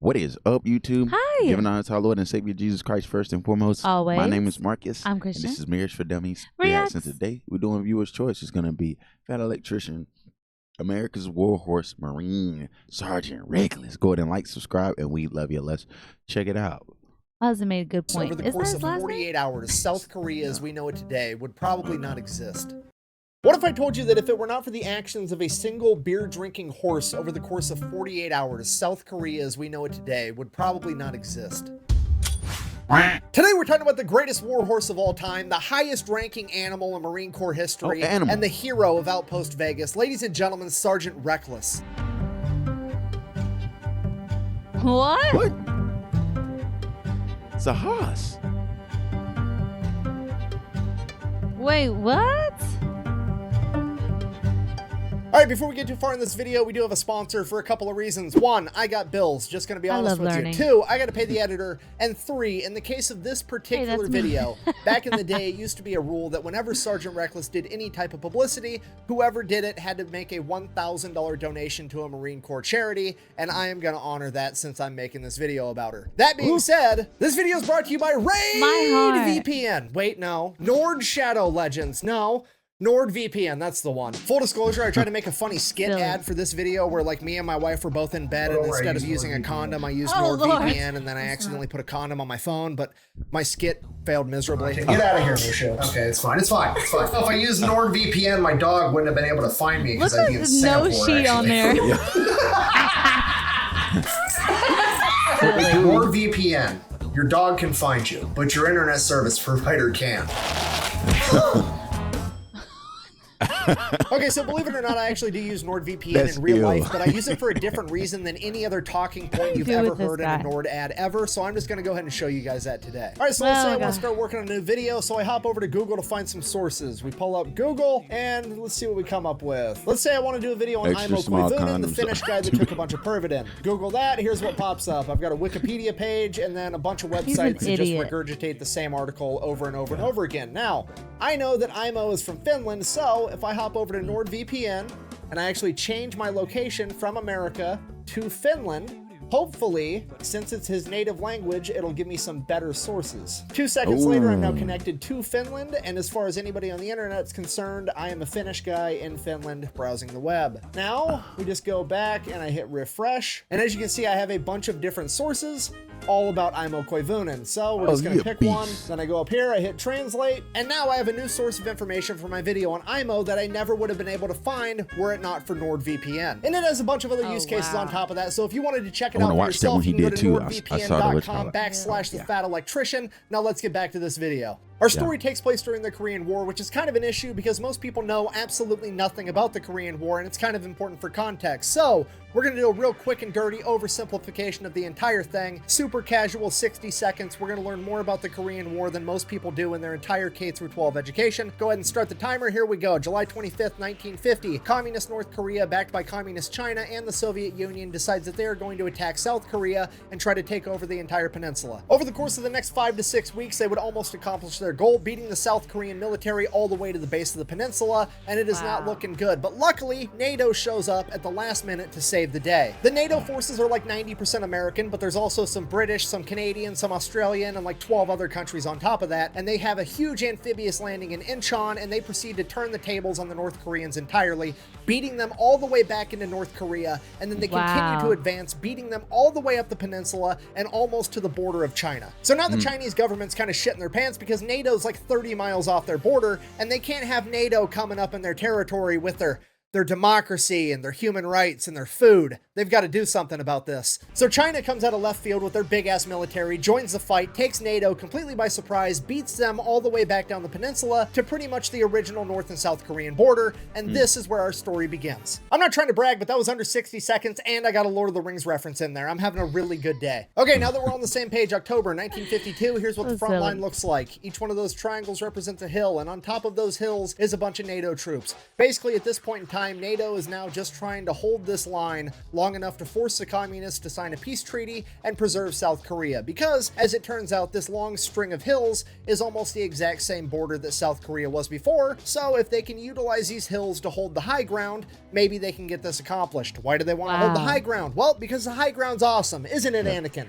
What is up, YouTube? Hi. Giving honor to our Lord and Savior Jesus Christ first and foremost. Always. My name is Marcus. I'm And Christian. this is Marriage for Dummies. Reacts. And today we're doing viewer's choice. It's going to be Fat Electrician, America's Warhorse Marine, Sergeant Reckless. Go ahead and like, subscribe, and we love you. Let's check it out. Husband made a good point. Over the Is that course his of last 48 name? hours, South Korea as we know it today would probably not exist. What if I told you that if it were not for the actions of a single beer-drinking horse over the course of 48 hours, South Korea as we know it today would probably not exist? Today we're talking about the greatest war horse of all time, the highest ranking animal in Marine Corps history, and the hero of Outpost Vegas. Ladies and gentlemen, Sergeant Reckless. What? What? It's a horse. Wait, what? All right, before we get too far in this video, we do have a sponsor for a couple of reasons. One, I got bills, just gonna be honest with you. Two, I gotta pay the editor. And three, in the case of this particular video, back in the day, it used to be a rule that whenever Sergeant Reckless did any type of publicity, whoever did it had to make a $1,000 donation to a Marine Corps charity, and I am gonna honor that since I'm making this video about her. That being said, this video is brought to you by VPN. Wait, no. Nord Shadow Legends. No. NordVPN, that's the one. Full disclosure, I tried to make a funny skit ad for this video where like me and my wife were both in bed and instead of using a condom, I used NordVPN and then I accidentally put a condom on my phone, but my skit failed miserably. Okay, get out of here, Michelle. Okay, it's fine. It's fine. It's fine. If I used NordVPN, my dog wouldn't have been able to find me because I'd be in Singapore. No sheet on there. With NordVPN, your dog can find you, but your internet service provider can't. Okay, so believe it or not, I actually do use NordVPN in real life, but I use it for a different reason than any other talking point you've ever heard in a Nord ad ever, so I'm just going to go ahead and show you guys that today. All right, so let's say I want to start working on a new video, so I hop over to Google to find some sources. We pull up Google, and let's see what we come up with. Let's say I want to do a video on unwavering, the Finnish guy that took a bunch of Pervitin. Google that, here's what pops up. I've got a Wikipedia page, and then a bunch of websites that just regurgitate the same article over and over and over again. Now, I know that IMO is from Finland, so if I hop over to NordVPN and I actually change my location from America to Finland, hopefully, since it's his native language, it'll give me some better sources. 2 seconds later, I'm now connected to Finland, and as far as anybody on the internet's concerned, I am a Finnish guy in Finland browsing the web. Now, we just go back and I hit refresh, and as you can see, I have a bunch of different sources all about Imo Koivunen. So we're just gonna pick one, then I go up here, I hit translate, and now I have a new source of information for my video on IMO that I never would have been able to find were it not for NordVPN. And it has a bunch of other use cases on top of that, so if you wanted to check it out for yourself, you can go to nordvpn.com/thefatelectrician. Now let's get back to this video. Our story takes place during the Korean War, which is kind of an issue because most people know absolutely nothing about the Korean War, and it's kind of important for context. So we're going to do a real quick and dirty oversimplification of the entire thing. Super casual, 60 seconds. We're going to learn more about the Korean War than most people do in their entire K-12 education. Go ahead and start the timer. Here we go. July 25th, 1950. Communist North Korea, backed by Communist China and the Soviet Union, decides that they are going to attack South Korea and try to take over the entire peninsula. Over the course of the next 5 to 6 weeks, they would almost accomplish their goal, beating the South Korean military all the way to the base of the peninsula, and it is not looking good. But luckily, NATO shows up at the last minute to save the day. The NATO forces are like 90% American, but there's also some British, some Canadian, some Australian, and like 12 other countries on top of that, and they have a huge amphibious landing in Incheon, and they proceed to turn the tables on the North Koreans entirely, beating them all the way back into North Korea, and then they continue to advance, beating them all the way up the peninsula and almost to the border of China. So now the Chinese government's kind of shitting their pants because NATO's like 30 miles off their border, and they can't have NATO coming up in their territory with their democracy and their human rights and their food. They've got to do something about this. So China comes out of left field with their big-ass military, joins the fight, takes NATO completely by surprise, beats them all the way back down the peninsula to pretty much the original North and South Korean border, and this is where our story begins. I'm not trying to brag, but that was under 60 seconds, and I got a Lord of the Rings reference in there. I'm having a really good day. Okay, now that we're on the same page, October 1952, here's what the front line looks like. Each one of those triangles represents a hill, and on top of those hills is a bunch of NATO troops. Basically, at this point in time, time, NATO is now just trying to hold this line long enough to force the communists to sign a peace treaty and preserve South Korea, because, as it turns out, this long string of hills is almost the exact same border that South Korea was before, so if they can utilize these hills to hold the high ground, maybe they can get this accomplished. Why do they want to hold the high ground? Well, because the high ground's awesome, isn't it, Anakin?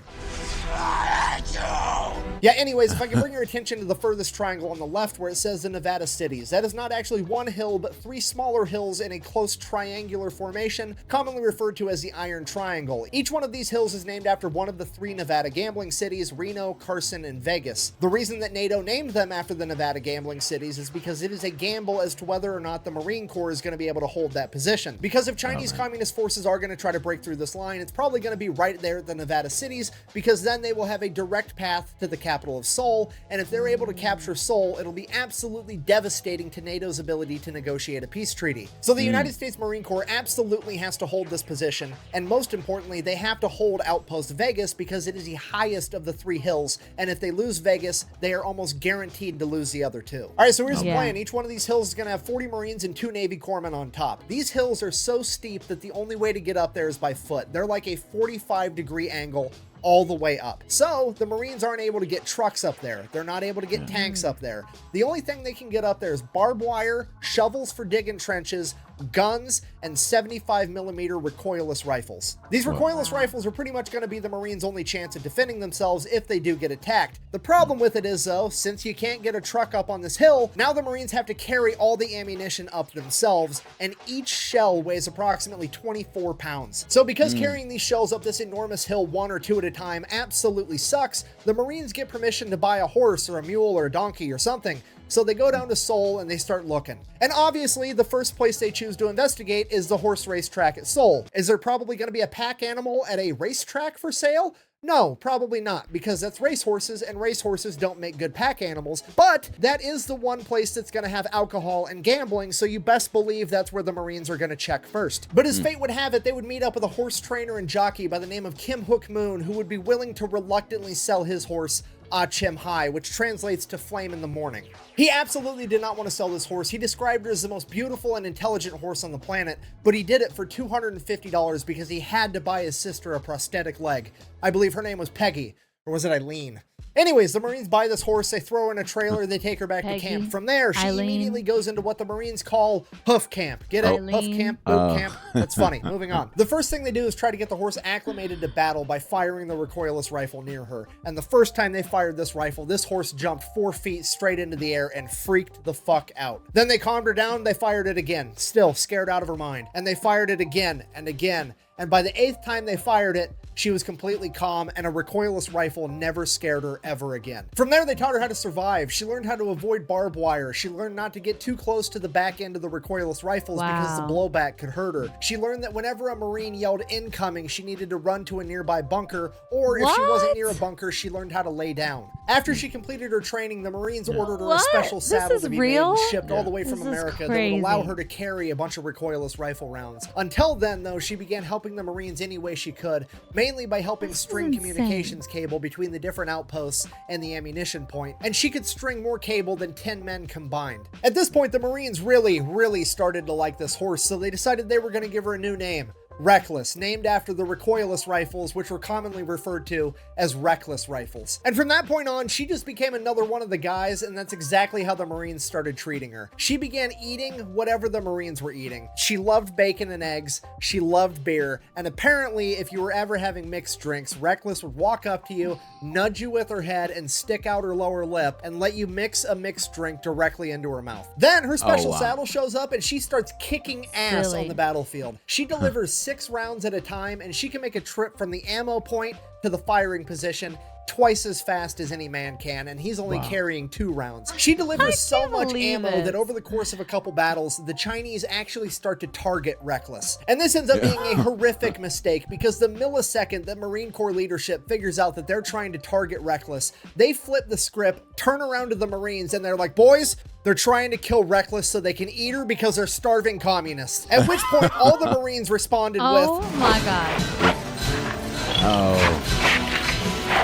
Yeah, anyways, if I can bring your attention to the furthest triangle on the left where it says the Nevada cities. That is not actually one hill, but 3 smaller hills in a close triangular formation, commonly referred to as the Iron Triangle. Each one of these hills is named after one of the 3 Nevada gambling cities, Reno, Carson, and Vegas. The reason that NATO named them after the Nevada gambling cities is because it is a gamble as to whether or not the Marine Corps is going to be able to hold that position. Because if Chinese Communist forces are going to try to break through this line, it's probably going to be right there at the Nevada cities, because then they will have a direct path to the capital of Seoul, and if they're able to capture Seoul, it'll be absolutely devastating to NATO's ability to negotiate a peace treaty. So the United States Marine Corps absolutely has to hold this position, and most importantly, they have to hold Outpost Vegas because it is the highest of the 3 hills, and if they lose Vegas, they are almost guaranteed to lose the other 2. All right, so here's the plan. Each one of these hills is going to have 40 Marines and 2 Navy corpsmen on top. These hills are so steep that the only way to get up there is by foot. They're like a 45-degree angle all the way up. So the Marines aren't able to get trucks up there. They're not able to get tanks up there. The only thing they can get up there is barbed wire, shovels for digging trenches, guns, and 75mm recoilless rifles. These recoilless rifles are pretty much going to be the Marines' only chance of defending themselves if they do get attacked. The problem with it is, though, since you can't get a truck up on this hill, now the Marines have to carry all the ammunition up themselves, and each shell weighs approximately 24 pounds. So because carrying these shells up this enormous hill 1 or 2 at a time absolutely sucks, the Marines get permission to buy a horse or a mule or a donkey or something. So they go down to Seoul and they start looking. And obviously, the first place they choose to investigate is the horse racetrack at Seoul. Is there probably going to be a pack animal at a racetrack for sale? No, probably not, because that's racehorses, and racehorses don't make good pack animals. But that is the one place that's going to have alcohol and gambling, so you best believe that's where the Marines are going to check first. But as fate would have it, they would meet up with a horse trainer and jockey by the name of Kim Hook Moon, who would be willing to reluctantly sell his horse, Chim Hai, which translates to flame in the morning. He absolutely did not want to sell this horse. He described it as the most beautiful and intelligent horse on the planet, but he did it for $250 because he had to buy his sister a prosthetic leg. I believe her name was Peggy, or was it Eileen? Anyways, the Marines buy this horse, they throw her in a trailer, they take her back to camp. From there, she immediately goes into what the Marines call hoof camp. Get it? Hoof camp, boot camp. That's funny. Moving on. The first thing they do is try to get the horse acclimated to battle by firing the recoilless rifle near her. And the first time they fired this rifle, this horse jumped 4 feet straight into the air and freaked the fuck out. Then they calmed her down, they fired it again, still scared out of her mind. And they fired it again and again. And by the 8th time they fired it, she was completely calm, and a recoilless rifle never scared her ever again. From there, they taught her how to survive. She learned how to avoid barbed wire. She learned not to get too close to the back end of the recoilless rifles because the blowback could hurt her. She learned that whenever a Marine yelled incoming, she needed to run to a nearby bunker, or if she wasn't near a bunker, she learned how to lay down. After she completed her training, the Marines ordered her a special saddle to be made and shipped all the way from America that would allow her to carry a bunch of recoilless rifle rounds. Until then, though, she began helping the Marines any way she could, mainly by helping string communications cable between the different outposts and the ammunition point, and she could string more cable than 10 men combined. At this point, the Marines really started to like this horse, so they decided they were going to give her a new name. Reckless, named after the recoilless rifles, which were commonly referred to as reckless rifles. And from that point on, she just became another one of the guys, and that's exactly how the Marines started treating her. She began eating whatever the Marines were eating. She loved bacon and eggs, she loved beer, and apparently if you were ever having mixed drinks, Reckless would walk up to you, nudge you with her head, and stick out her lower lip, and let you mix a mixed drink directly into her mouth. Then her special saddle shows up, and she starts kicking ass on the battlefield. She delivers 6 rounds at a time, and she can make a trip from the ammo point to the firing position twice as fast as any man can, and he's only carrying 2 rounds. She delivers so much ammo that over the course of a couple battles, the Chinese actually start to target Reckless. And this ends up being a horrific mistake, because the millisecond that Marine Corps leadership figures out that they're trying to target Reckless, they flip the script, turn around to the Marines, and they're like, boys, they're trying to kill Reckless so they can eat her because they're starving communists. At which point, all the Marines responded with, oh my God.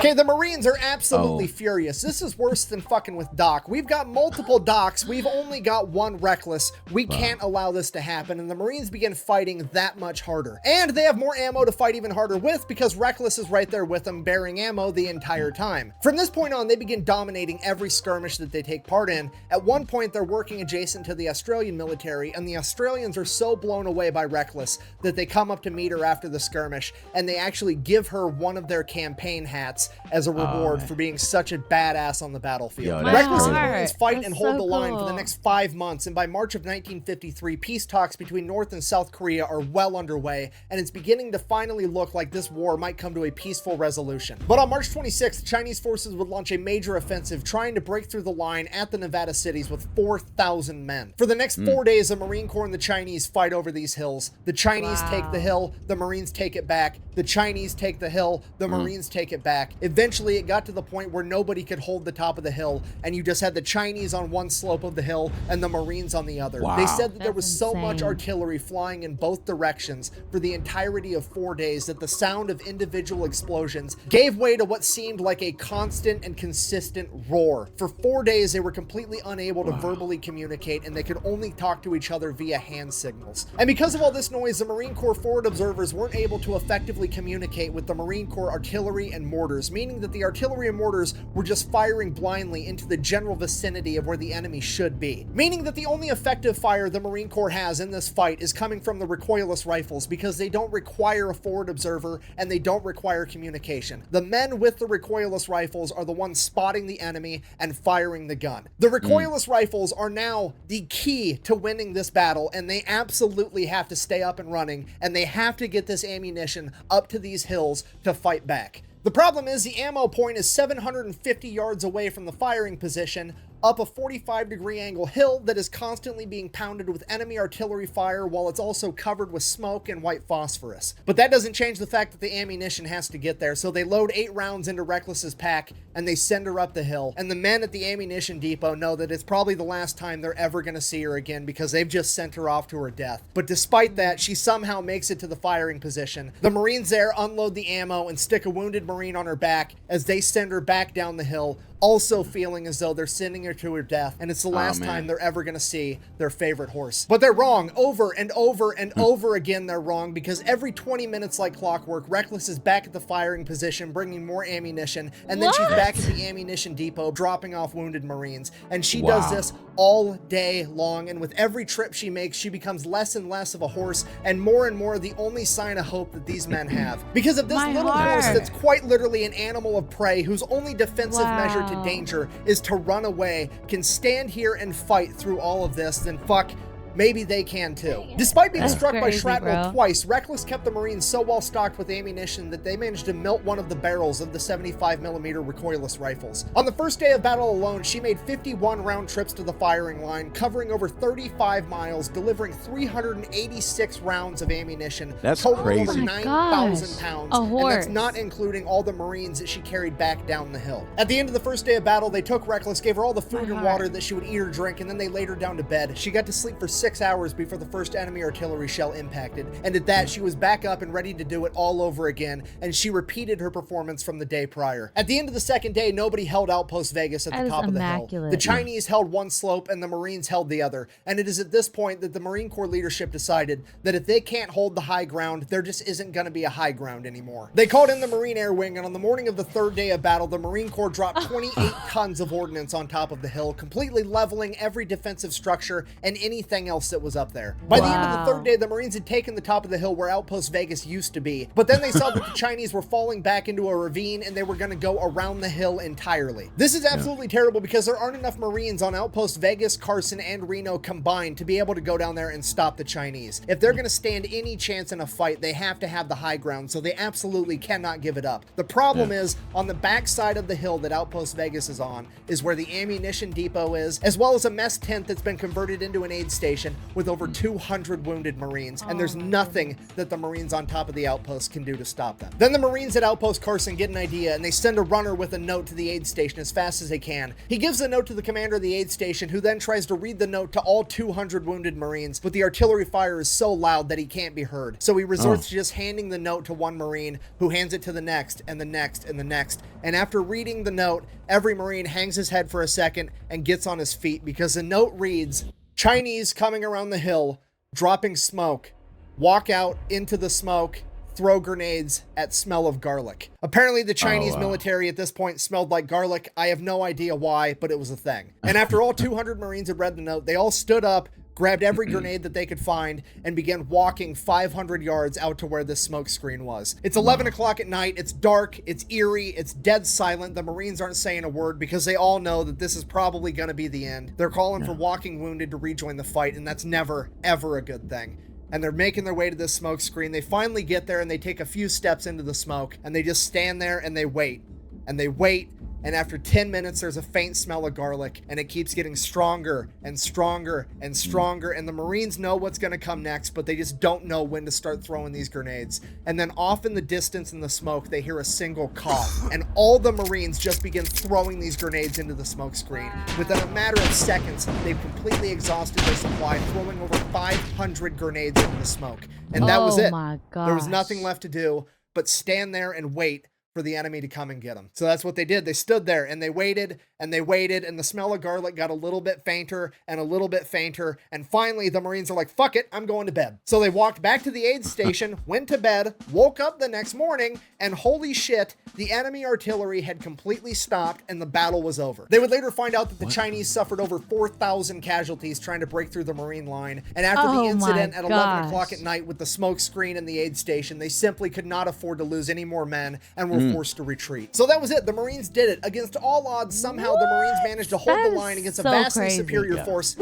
Okay, the Marines are absolutely furious. This is worse than fucking with Doc. We've got multiple Docs. We've only got one Reckless. We can't allow this to happen. And the Marines begin fighting that much harder. And they have more ammo to fight even harder with because Reckless is right there with them bearing ammo the entire time. From this point on, they begin dominating every skirmish that they take part in. At one point, they're working adjacent to the Australian military, and the Australians are so blown away by Reckless that they come up to meet her after the skirmish, and they actually give her one of their campaign hats as a reward for being such a badass on the battlefield. Yo, Reckless and crazy. the Marines fight That's and hold so the line for the cool. next 5 months, and by March of 1953, peace talks between North and South Korea are well underway, and it's beginning to finally look like this war might come to a peaceful resolution. But on March 26th, Chinese forces would launch a major offensive trying to break through the line at the Nevada cities with 4,000 men. For the next 4 days, the Marine Corps and the Chinese fight over these hills. The Chinese take the hill, the Marines take it back. The Chinese take the hill, the Marines take it back. Eventually, it got to the point where nobody could hold the top of the hill, and you just had the Chinese on one slope of the hill and the Marines on the other. Wow. They said that there That's was so much insane. artillery flying in both directions for the entirety of 4 days that the sound of individual explosions gave way to what seemed like a constant and consistent roar. For 4 days, they were completely unable to verbally communicate, and they could only talk to each other via hand signals. And because of all this noise, the Marine Corps forward observers weren't able to effectively communicate with the Marine Corps artillery and mortars, meaning that the artillery and mortars were just firing blindly into the general vicinity of where the enemy should be. Meaning that the only effective fire the Marine Corps has in this fight is coming from the recoilless rifles, because they don't require a forward observer and they don't require communication. The men with the recoilless rifles are the ones spotting the enemy and firing the gun. The recoilless rifles are now the key to winning this battle, and they absolutely have to stay up and running, and they have to get this ammunition up to these hills to fight back. The problem is the ammo point is 750 yards away from the firing position, up a 45-degree angle hill that is constantly being pounded with enemy artillery fire while it's also covered with smoke and white phosphorus. But that doesn't change the fact that the ammunition has to get there, so they load 8 rounds into Reckless's pack and they send her up the hill. And the men at the ammunition depot know that it's probably the last time they're ever going to see her again because they've just sent her off to her death. But despite that, she somehow makes it to the firing position. The Marines there unload the ammo and stick a wounded Marine on her back as they send her back down the hill, also feeling as though they're sending her to her death, and it's the last time they're ever going to see their favorite horse. But they're wrong. Over and over and over again, they're wrong, because every 20 minutes like clockwork, Reckless is back at the firing position, bringing more ammunition, and then she's back at the ammunition depot, dropping off wounded Marines. And she does this all day long, and with every trip she makes, she becomes less and less of a horse, and more the only sign of hope that these men have. Because of this little horse that's quite literally an animal of prey, whose only defensive measure to danger is to run away, can stand here and fight through all of this, then fuck, maybe they can too. Despite being struck by shrapnel twice, Reckless kept the Marines so well stocked with ammunition that they managed to melt one of the barrels of the 75mm recoilless rifles. On the first day of battle alone, she made 51 round trips to the firing line, covering over 35 miles, delivering 386 rounds of ammunition. That's totaling crazy. over Oh my 9,000 gosh. pounds. A And that's horse. not including all the Marines that she carried back down the hill. At the end of the first day of battle, they took Reckless, gave her all the food and water that she would eat or drink, and then they laid her down to bed. She got to sleep for 6 hours before the first enemy artillery shell impacted, and at that, she was back up and ready to do it all over again, and she repeated her performance from the day prior. At the end of the second day, nobody held Outpost Vegas at the top of the hill. The Chinese held one slope and the Marines held the other, and it is at this point that the Marine Corps leadership decided that if they can't hold the high ground, there just isn't going to be a high ground anymore. They called in the Marine Air Wing, and on the morning of the third day of battle, the Marine Corps dropped 28 tons of ordnance on top of the hill, completely leveling every defensive structure and anything else that was up there. By the end of the third day, the Marines had taken the top of the hill where Outpost Vegas used to be, but then they saw that the Chinese were falling back into a ravine and they were going to go around the hill entirely. This is absolutely terrible because there aren't enough Marines on Outpost Vegas, Carson, and Reno combined to be able to go down there and stop the Chinese. If they're going to stand any chance in a fight, they have to have the high ground, so they absolutely cannot give it up. The problem is, on the back side of the hill that Outpost Vegas is on, is where the ammunition depot is, as well as a mess tent that's been converted into an aid station, station with over 200 wounded Marines, and there's nothing that the Marines on top of the outpost can do to stop them. Then the Marines at Outpost Carson get an idea, and they send a runner with a note to the aid station as fast as they can. He gives the note to the commander of the aid station, who then tries to read the note to all 200 wounded Marines, but the artillery fire is so loud that he can't be heard. So he resorts to just handing the note to one Marine, who hands it to the next, and the next, and the next. And after reading the note, every Marine hangs his head for a second and gets on his feet, because the note reads, "Chinese coming around the hill, dropping smoke. Walk out into the smoke. Throw grenades at smell of garlic." Apparently the Chinese military at this point smelled like garlic. I have no idea why, but it was a thing. And after all 200 Marines had read the note, they all stood up, grabbed every grenade that they could find, and began walking 500 yards out to where this smoke screen was. It's 11 o'clock at night, it's dark, it's eerie, it's dead silent. The Marines aren't saying a word because they all know that this is probably going to be the end. They're calling for walking wounded to rejoin the fight, and that's never, ever a good thing. And they're making their way to this smoke screen. They finally get there, and they take a few steps into the smoke, and they just stand there and they wait. And they wait, and after 10 minutes, there's a faint smell of garlic, and it keeps getting stronger and stronger and stronger, and the Marines know what's going to come next, but they just don't know when to start throwing these grenades. And then off in the distance in the smoke, they hear a single cough, and all the Marines just begin throwing these grenades into the smoke screen. Within a matter of seconds, they've completely exhausted their supply, throwing over 500 grenades into the smoke. And that was it. My gosh. There was nothing left to do but stand there and wait for the enemy to come and get them. So that's what they did. They stood there and they waited and they waited, and the smell of garlic got a little bit fainter and a little bit fainter. And finally the Marines are like, fuck it, I'm going to bed. So they walked back to the aid station, went to bed, woke up the next morning, and holy shit, the enemy artillery had completely stopped and the battle was over. They would later find out that the Chinese suffered over 4,000 casualties trying to break through the Marine line. And after the incident at 11 o'clock at night with the smoke screen and the aid station, they simply could not afford to lose any more men and were forced to retreat. So that was it. The Marines did it. Against all odds, somehow the Marines managed to hold the line against a vastly superior force.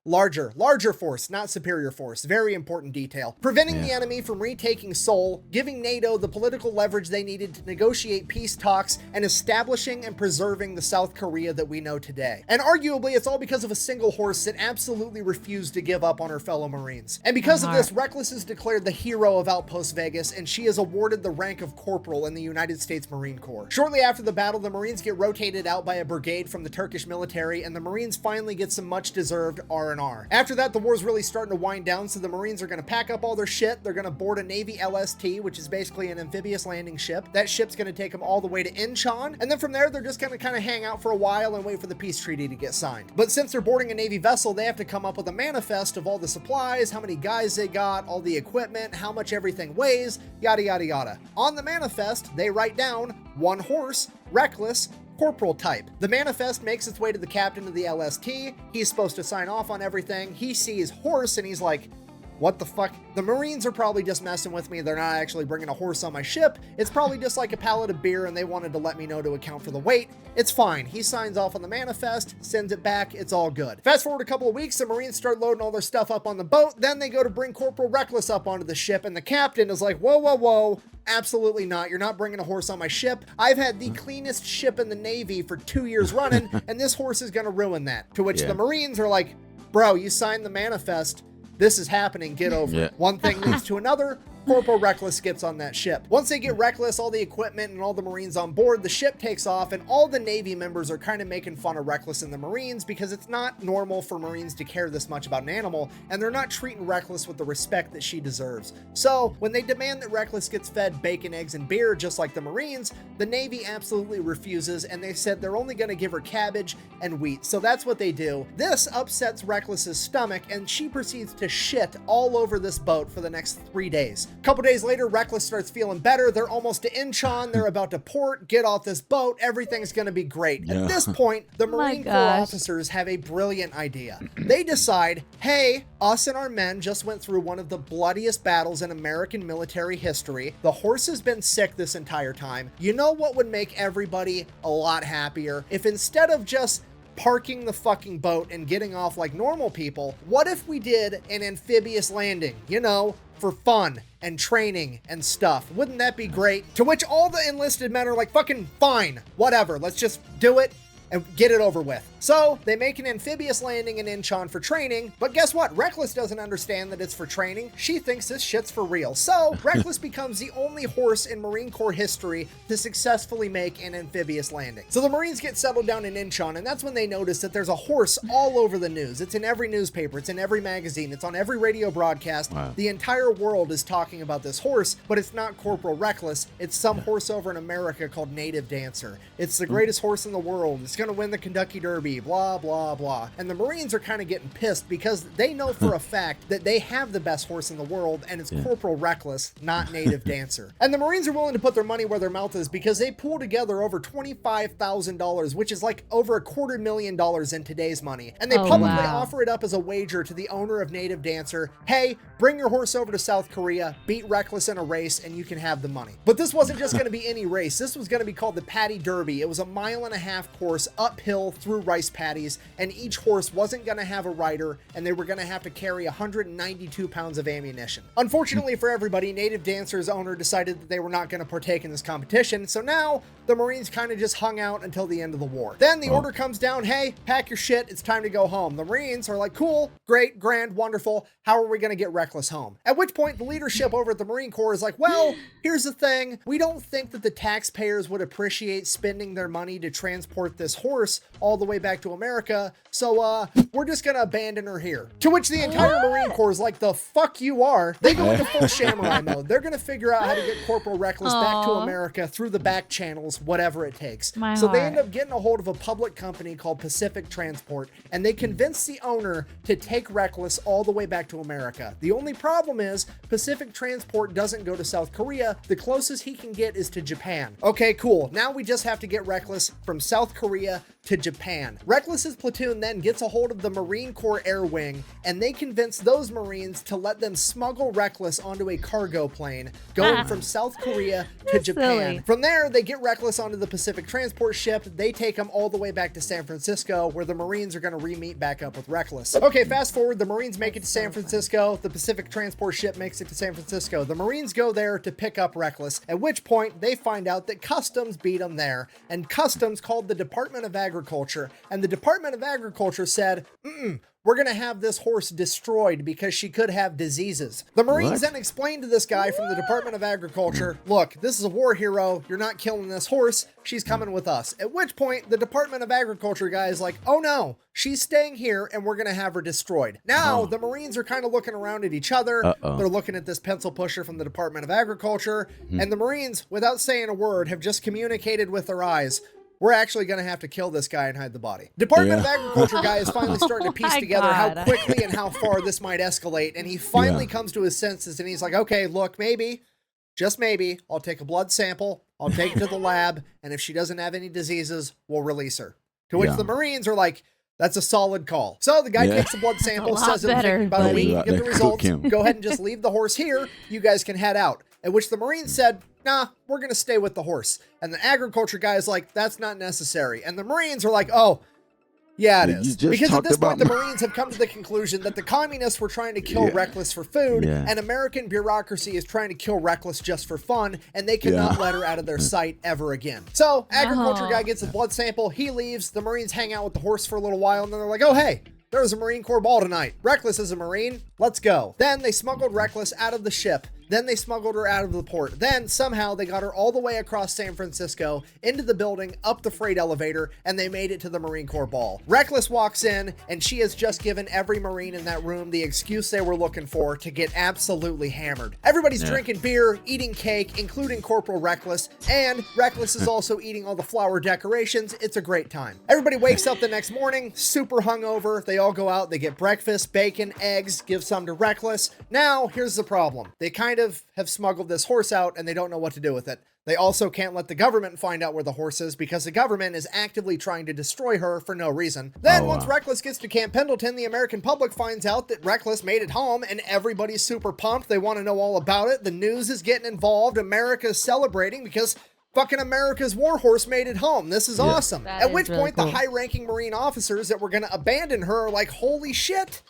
Larger force, not superior force. Very important detail. Preventing the enemy from retaking Seoul, giving NATO the political leverage they needed to negotiate peace talks, and establishing and preserving the South Korea that we know today. And arguably, it's all because of a single horse that absolutely refused to give up on her fellow Marines. And because of this, Reckless is declared the hero of Outpost Vegas, and she is awarded the rank of corporal in the United States Marine Corps. Shortly after the battle, the Marines get rotated out by a brigade from the Turkish military, and the Marines finally get some much-deserved R&R. After that, the war's really starting to wind down, so the Marines are going to pack up all their shit. They're going to board a Navy LST, which is basically an amphibious landing ship. That ship's going to take them all the way to Incheon, and then from there, they're just going to kind of hang out for a while and wait for the peace treaty to get signed. But since they're boarding a Navy vessel, they have to come up with a manifest of all the supplies, how many guys they got, all the equipment, how much everything weighs, yada, yada, yada. On the manifest, they write down one horse, Reckless, corporal type. The manifest makes its way to the captain of the LST. He's supposed to sign off on everything. He sees horse and he's like, what the fuck? The Marines are probably just messing with me. They're not actually bringing a horse on my ship. It's probably just like a pallet of beer and they wanted to let me know to account for the weight. It's fine. He signs off on the manifest, sends it back. It's all good. Fast forward a couple of weeks, the Marines start loading all their stuff up on the boat. Then they go to bring Corporal Reckless up onto the ship and the captain is like, whoa, whoa, whoa. Absolutely not. You're not bringing a horse on my ship. I've had the cleanest ship in the Navy for 2 years running, and this horse is going to ruin that. To which the Marines are like, bro, you signed the manifest. This is happening. Get over it. One thing leads to another. Corporal Reckless gets on that ship. Once they get Reckless, all the equipment and all the Marines on board, the ship takes off, and all the Navy members are kind of making fun of Reckless and the Marines because it's not normal for Marines to care this much about an animal, and they're not treating Reckless with the respect that she deserves. So when they demand that Reckless gets fed bacon, eggs, and beer just like the Marines, the Navy absolutely refuses, and they said they're only going to give her cabbage and wheat. So that's what they do. This upsets Reckless's stomach, and she proceeds to shit all over this boat for the next 3 days. A couple days later, Reckless starts feeling better. They're almost to Incheon. They're about to port, get off this boat. Everything's going to be great. At this point, the Marine Corps officers have a brilliant idea. They decide, hey, us and our men just went through one of the bloodiest battles in American military history. The horse has been sick this entire time. You know what would make everybody a lot happier? If instead of just parking the fucking boat and getting off like normal people, what if we did an amphibious landing? You know, for fun and training and stuff. Wouldn't that be great? To which all the enlisted men are like, fucking fine, whatever, let's just do it. and get it over with. So they make an amphibious landing in Incheon for training, but guess what? Reckless doesn't understand that it's for training. She thinks this shit's for real. So Reckless becomes the only horse in Marine Corps history to successfully make an amphibious landing. So the Marines get settled down in Incheon, and that's when they notice that there's a horse all over the news. It's in every newspaper, it's in every magazine, it's on every radio broadcast. Wow. The entire world is talking about this horse, but it's not Corporal Reckless. It's some horse over in America called Native Dancer. It's the greatest horse in the world. It's gonna win the Kentucky Derby, blah, blah, blah. And the Marines are kind of getting pissed because they know for a fact that they have the best horse in the world, and it's Corporal Reckless, not Native Dancer. And the Marines are willing to put their money where their mouth is because they pull together over $25,000, which is like over $250,000 in today's money. And they publicly offer it up as a wager to the owner of Native Dancer. Hey, bring your horse over to South Korea, beat Reckless in a race, and you can have the money. But this wasn't just going to be any race. This was going to be called the Paddy Derby. It was a 1.5 mile course uphill through rice paddies, and each horse wasn't going to have a rider, and they were going to have to carry 192 pounds of ammunition. Unfortunately for everybody, Native Dancer's owner decided that they were not going to partake in this competition, so now the Marines kind of just hung out until the end of the war. Then the order comes down, hey, pack your shit, it's time to go home. The Marines are like, cool, great, grand, wonderful, how are we going to get Reckless home? At which point the leadership over at the Marine Corps is like, well, here's the thing, we don't think that the taxpayers would appreciate spending their money to transport this horse all the way back to America, so we're just gonna abandon her here. To which the entire Marine Corps is like, the fuck you are. They go into full samurai mode. They're gonna figure out how to get Corporal Reckless back to America through the back channels, whatever it takes. So they end up getting a hold of a public company called Pacific Transport, and they convince the owner to take Reckless all the way back to America. The only problem is Pacific Transport doesn't go to South Korea. The closest he can get is to Japan. Okay, cool. Now we just have to get Reckless from South Korea to Japan. Reckless's platoon then gets a hold of the Marine Corps Air Wing, and they convince those Marines to let them smuggle Reckless onto a cargo plane going from South Korea to Japan. Silly. From there, they get Reckless onto the Pacific Transport ship. They take him all the way back to San Francisco, where the Marines are going to re-meet back up with Reckless. Okay, fast forward, the Marines make it to San Francisco. The Pacific Transport ship makes it to San Francisco. The Marines go there to pick up Reckless, at which point they find out that Customs beat them there, and Customs called the Department of Agriculture, and the Department of Agriculture said, we're going to have this horse destroyed because she could have diseases. The Marines then explained to this guy from the Department of Agriculture, look, this is a war hero. You're not killing this horse. She's coming with us. At which point, the Department of Agriculture guy is like, oh no, she's staying here and we're going to have her destroyed. Now, the Marines are kind of looking around at each other. They're looking at this pencil pusher from the Department of Agriculture. And the Marines, without saying a word, have just communicated with their eyes. We're actually going to have to kill this guy and hide the body. Department of Agriculture guy is finally starting to piece together how quickly and how far this might escalate. And he finally comes to his senses and he's like, okay, look, maybe, just maybe, I'll take a blood sample, I'll take it to the lab, and if she doesn't have any diseases, we'll release her. To which the Marines are like, that's a solid call. So the guy takes the blood sample, says it'll take about a week, get the results, go ahead and just leave the horse here, you guys can head out. At which the Marines said, nah, we're going to stay with the horse. And the agriculture guy is like, that's not necessary. And the Marines are like, oh, yeah, it is. Because at this point, the Marines have come to the conclusion that the communists were trying to kill Reckless for food, and American bureaucracy is trying to kill Reckless just for fun, and they cannot let her out of their sight ever again. So, agriculture guy gets a blood sample, he leaves, the Marines hang out with the horse for a little while, and then they're like, oh, hey, there was a Marine Corps ball tonight. Reckless is a Marine. Let's go. Then they smuggled Reckless out of the ship. Then they smuggled her out of the port. Then somehow they got her all the way across San Francisco, into the building, up the freight elevator, and they made it to the Marine Corps ball. Reckless walks in, and she has just given every Marine in that room the excuse they were looking for to get absolutely hammered. Everybody's drinking beer, eating cake, including Corporal Reckless, and Reckless is also eating all the flower decorations. It's a great time. Everybody wakes up the next morning, super hungover. They all go out, they get breakfast, bacon, eggs, give some to Reckless. Now, here's the problem. They kind of have smuggled this horse out and they don't know what to do with it. They also can't let the government find out where the horse is because the government is actively trying to destroy her for no reason. Then once Reckless gets to Camp Pendleton, the American public finds out that Reckless made it home and everybody's super pumped. They want to know all about it. The news is getting involved. America's celebrating because fucking America's warhorse made it home. This is awesome. At which point the high-ranking Marine officers that were going to abandon her are like, holy shit.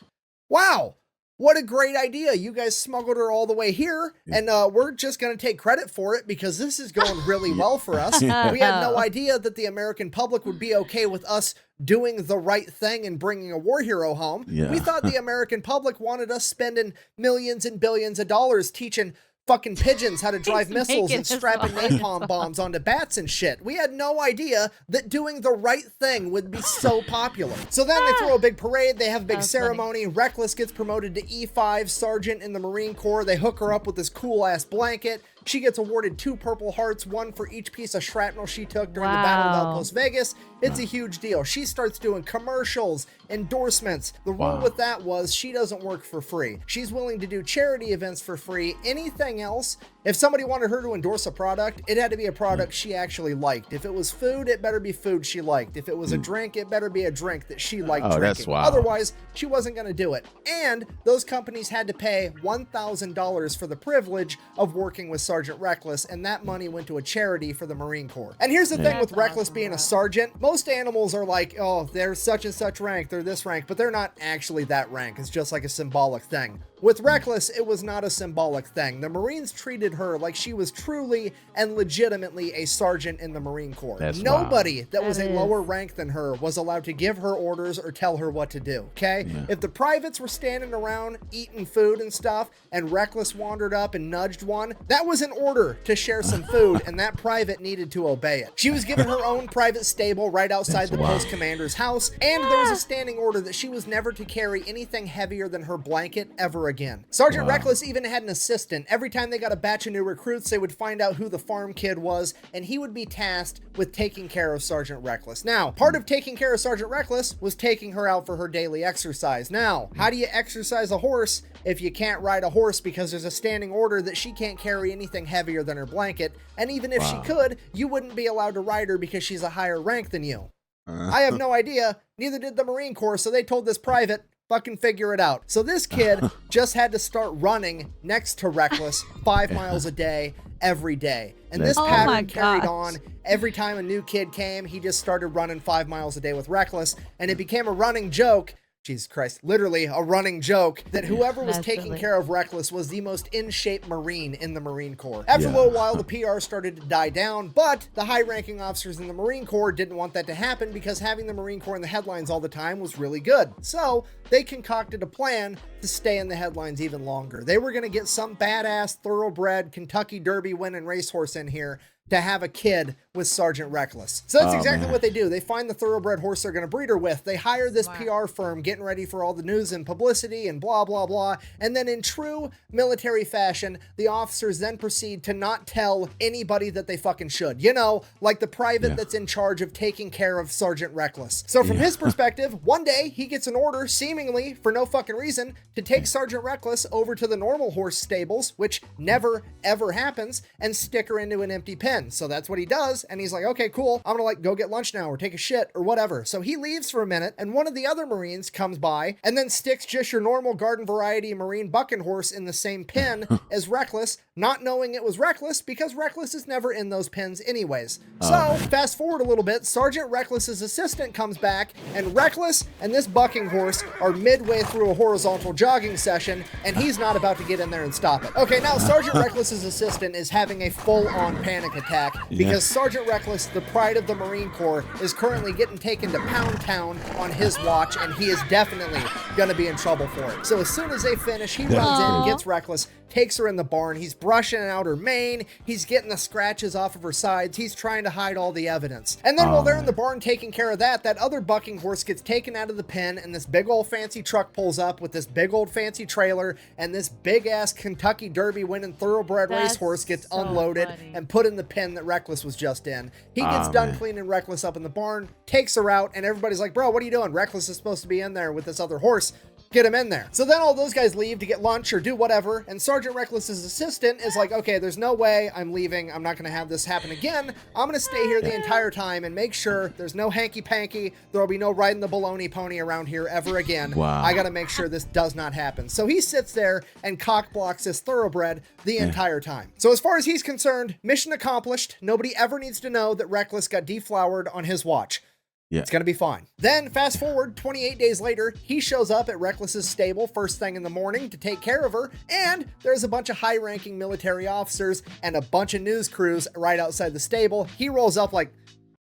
Wow. what a great idea. You guys smuggled her all the way here, and we're just going to take credit for it because this is going really well for us. We had no idea that the American public would be okay with us doing the right thing and bringing a war hero home. Yeah. We thought the American public wanted us spending millions and billions of dollars teaching fucking pigeons how to drive missiles and strapping napalm bombs onto bats and shit. We had no idea that doing the right thing would be so popular. So then they throw a big parade, they have a big ceremony. Funny. Reckless gets promoted to E5 sergeant in the Marine Corps. They hook her up with this cool ass blanket. She gets awarded 2 Purple Hearts, 1 for each piece of shrapnel she took during the Battle of Outpost Vegas. It's a huge deal. She starts doing commercials, endorsements. The rule with that was she doesn't work for free. She's willing to do charity events for free. Anything else, if somebody wanted her to endorse a product, it had to be a product she actually liked. If it was food, it better be food she liked. If it was a drink, it better be a drink that she liked drinking. That's wild. Otherwise, she wasn't going to do it. And those companies had to pay $1,000 for the privilege of working with Sergeant Reckless, and that money went to a charity for the Marine Corps. And here's the thing with Reckless being a sergeant. Most animals are like, oh, they're such and such rank, they're this rank, but they're not actually that rank. It's just like a symbolic thing. With Reckless, it was not a symbolic thing. The Marines treated her like she was truly and legitimately a sergeant in the Marine Corps. Nobody that was a lower rank than her was allowed to give her orders or tell her what to do, okay? If the privates were standing around eating food and stuff, and Reckless wandered up and nudged one, that was an order to share some food, and that private needed to obey it. She was given her own private stable right outside the post commander's house, and there was a standing order that she was never to carry anything heavier than her blanket ever again. Sergeant Reckless even had an assistant. Every time they got a batch of new recruits, they would find out who the farm kid was, and he would be tasked with taking care of Sergeant Reckless. Now, part of taking care of Sergeant Reckless was taking her out for her daily exercise. Now, how do you exercise a horse if you can't ride a horse because there's a standing order that she can't carry anything heavier than her blanket, and even if she could, you wouldn't be allowed to ride her because she's a higher rank than you. I have no idea. Neither did the Marine Corps, so they told this private, fucking figure it out. So this kid just had to start running next to Reckless 5 miles a day, every day. And this pattern carried on. Every time a new kid came, he just started running 5 miles a day with Reckless, and it became a running joke. Jesus Christ, literally a running joke that whoever was taking care of Reckless was the most in-shape Marine in the Marine Corps. After a little while, the PR started to die down, but the high-ranking officers in the Marine Corps didn't want that to happen because having the Marine Corps in the headlines all the time was really good. So they concocted a plan to stay in the headlines even longer. They were going to get some badass, thoroughbred, Kentucky Derby winning racehorse in here to have a kid with Sergeant Reckless. So that's exactly what they do. They find the thoroughbred horse they're going to breed her with. They hire this PR firm getting ready for all the news and publicity and blah, blah, blah. And then in true military fashion, the officers then proceed to not tell anybody that they fucking should. You know, like the private that's in charge of taking care of Sergeant Reckless. So from his perspective, one day he gets an order, seemingly for no fucking reason, to take Sergeant Reckless over to the normal horse stables, which never, ever happens, and stick her into an empty pen. So that's what he does, and he's like, okay, cool, I'm gonna go get lunch now or take a shit or whatever. So he leaves for a minute, and one of the other Marines comes by and then sticks just your normal garden variety Marine bucking horse in the same pen as Reckless, not knowing it was Reckless because Reckless is never in those pens anyways. So fast forward a little bit, Sergeant Reckless's assistant comes back, and Reckless and this bucking horse are midway through a horizontal jogging session, and he's not about to get in there and stop it. Okay, now Sergeant Reckless's assistant is having a full-on panic attack because Sergeant Reckless, the pride of the Marine Corps, is currently getting taken to Pound Town on his watch, and he is definitely gonna be in trouble for it. So as soon as they finish, he runs in, gets Reckless, takes her in the barn. He's brushing out her mane. He's getting the scratches off of her sides. He's trying to hide all the evidence. And then while they're in the barn taking care of that, that other bucking horse gets taken out of the pen, and this big old fancy truck pulls up with this big old fancy trailer, and this big ass Kentucky Derby winning thoroughbred racehorse gets unloaded and put in the pen that Reckless was just in. He gets done cleaning Reckless up in the barn, takes her out, and everybody's like, bro, what are you doing? Reckless is supposed to be in there with this other horse. Get him in there. So then all those guys leave to get lunch or do whatever, and Sergeant Reckless's assistant is like, okay, there's no way I'm leaving. I'm not going to have this happen again. I'm going to stay here the entire time and make sure there's no hanky-panky. There'll be no riding the baloney pony around here ever again. I got to make sure this does not happen. So he sits there and cock blocks this thoroughbred the entire time. So as far as he's concerned, mission accomplished. Nobody ever needs to know that Reckless got deflowered on his watch. Yeah. It's going to be fine. Then fast forward 28 days later, he shows up at Reckless's stable first thing in the morning to take care of her. And there's a bunch of high ranking military officers and a bunch of news crews right outside the stable. He rolls up like,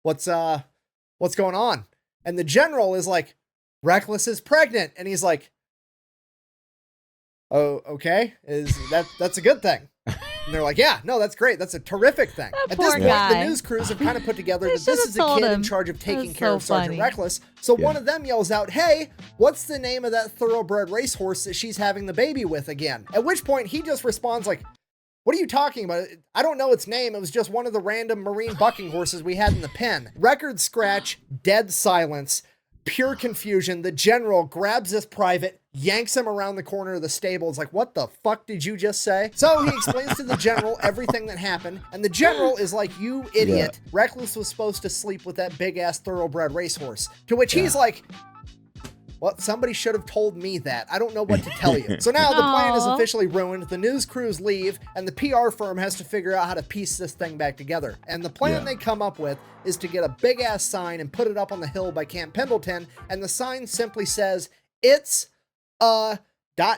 what's going on? And the general is like, Reckless is pregnant. And he's like, oh, okay. That's a good thing. And they're like, yeah, no, that's great. That's a terrific thing. That At this poor point, guy. the news crews have kind of put together They that this should've is a told kid in him. charge of taking That's care so of Sergeant funny. Reckless. So Yeah. one of them yells out, hey, what's the name of that thoroughbred racehorse that she's having the baby with again? At which point he just responds like, what are you talking about? I don't know its name. It was just one of the random Marine bucking horses we had in the pen. Record scratch, dead silence, pure confusion. The general grabs this private, yanks him around the corner of the stable. It's like, what the fuck did you just say? So he explains to the general everything that happened. And the general is like, you idiot. Reckless was supposed to sleep with that big ass thoroughbred racehorse. To which he's like, well, somebody should have told me that. I don't know what to tell you. So now the plan is Aw. officially ruined. The news crews leave, and the PR firm has to figure out how to piece this thing back together. And the plan they come up with is to get a big ass sign and put it up on the hill by Camp Pendleton. And the sign simply says, it's a ... Yeah,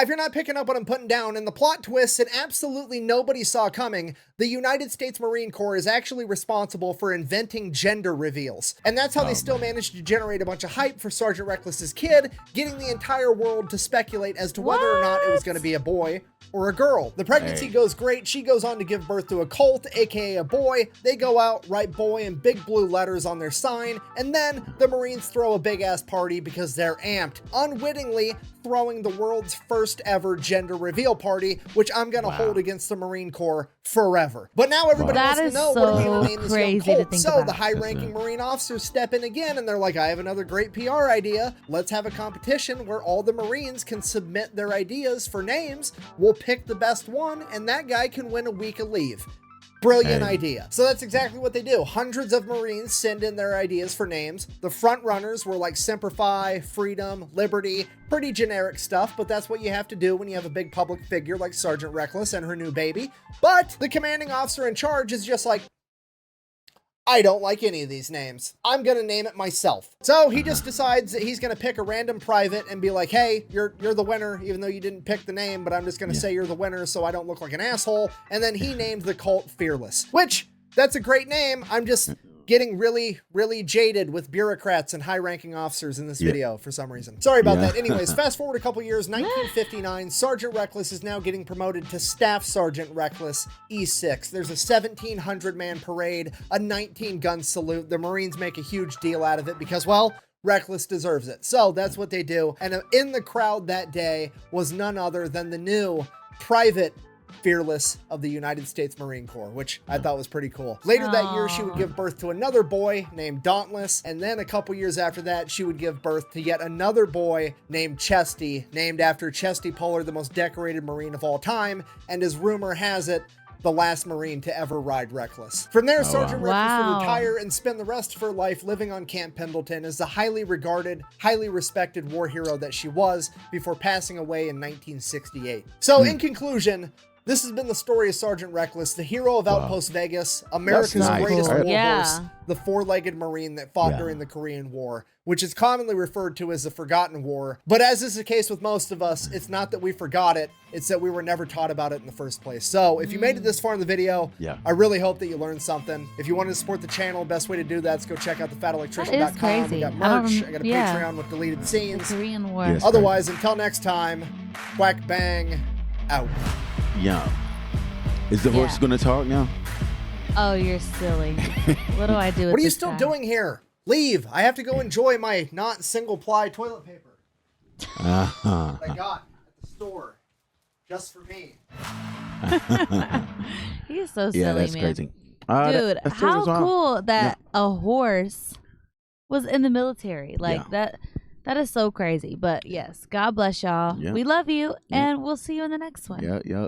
if you're not picking up what I'm putting down, and the plot twist that absolutely nobody saw coming, the United States Marine Corps is actually responsible for inventing gender reveals. And that's how they still managed to generate a bunch of hype for Sergeant Reckless's kid, getting the entire world to speculate as to whether or not it was going to be a boy or a girl. The pregnancy goes great. She goes on to give birth to a colt, aka a boy. They go out, write boy in big blue letters on their sign, and then the Marines throw a big ass party because they're amped, unwittingly throwing the world's first ever gender reveal party, which I'm gonna hold against the Marine Corps forever. But now everybody That wants to is know, what are we gonna so name this young crazy to colt? think So about. the high-ranking Marine officers step in again, and they're like, I have another great PR idea. Let's have a competition where all the Marines can submit their ideas for names. We'll pick the best one, and that guy can win a week of leave. Brilliant idea. So that's exactly what they do. Hundreds of Marines send in their ideas for names. The front runners were like Semper Fi, Freedom, Liberty, pretty generic stuff, but that's what you have to do when you have a big public figure like Sergeant Reckless and her new baby. But the commanding officer in charge is just like, I don't like any of these names. I'm gonna name it myself. So he just decides that he's gonna pick a random private and be like, hey, you're the winner, even though you didn't pick the name, but I'm just gonna say you're the winner so I don't look like an asshole. And then he named the cult Fearless, which, that's a great name. I'm just getting really, really jaded with bureaucrats and high-ranking officers in this video for some reason. Sorry about that. Anyways, fast forward a couple years, 1959, Sergeant Reckless is now getting promoted to Staff Sergeant Reckless, E6. There's a 1,700-man parade, a 19-gun salute. The Marines make a huge deal out of it because, well, Reckless deserves it. So that's what they do. And in the crowd that day was none other than the new Private Fearless of the United States Marine Corps, which I thought was pretty cool. Later that year, she would give birth to another boy named Dauntless, and then a couple years after that, she would give birth to yet another boy named Chesty, named after Chesty Puller, the most decorated Marine of all time, and as rumor has it, the last Marine to ever ride Reckless. From there, Sergeant Reckless would retire and spend the rest of her life living on Camp Pendleton as the highly regarded, highly respected war hero that she was before passing away in 1968. So in conclusion, this has been the story of Sergeant Reckless, the hero of Outpost Vegas, America's greatest war horse, the four-legged Marine that fought during the Korean War, which is commonly referred to as the Forgotten War. But as is the case with most of us, it's not that we forgot it, it's that we were never taught about it in the first place. So if you made it this far in the video, I really hope that you learned something. If you wanted to support the channel, best way to do that is go check out thefatelectrician.com. We got merch, I got a Patreon with deleted scenes. The Korean War. Otherwise, until next time, quack bang, out. Yeah. Is the horse going to talk now? Oh, you're silly. What do I do with What are you this still guy? doing here? Leave. I have to go enjoy my not single-ply toilet paper that I got at the store just for me. He's so silly, Yeah, that's man. crazy. Dude, that how serves us well. cool that a horse was in the military. Like that is so crazy. But yes, God bless y'all. Yeah. We love you, and we'll see you in the next one. Yeah.